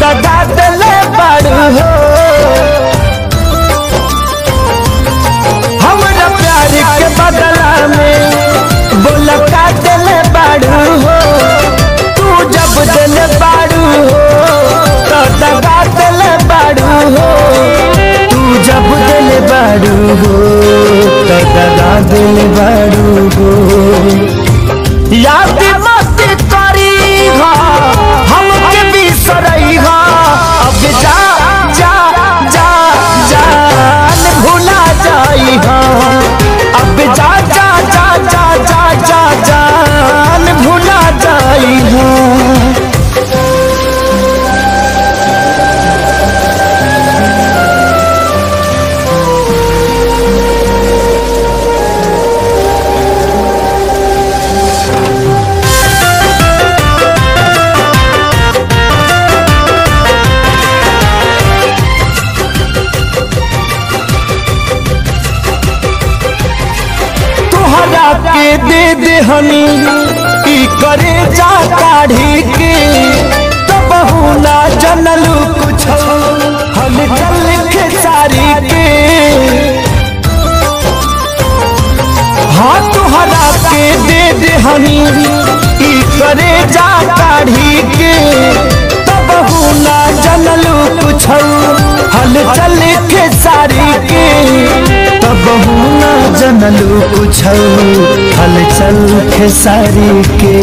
दगा दिले बाड़ू हो हमरा प्यार के बदला में बोला का दिले बाड़ू हो तू जब दिले बाड़ू हो तो दगा दिले बाड़ू हो तू जब दिले बाड़ू हो तो दगा दिले बाड़ू हो याद मत करी हमके बिसरई अब जा जा जा जान भुला जाई अब जा जा जा जा जा जा जान भुला जाई के दे दे हनी की करे जा काढ़ी के तब ना जनलू कुछ हम चल खेसारी के हाँ तुहरा के दे दे हनी की करे जा काढ़ी के तब ना जनलू कुछ हल चल खेसारी के तब ना जनलू कुछ हल चल खेसारी के।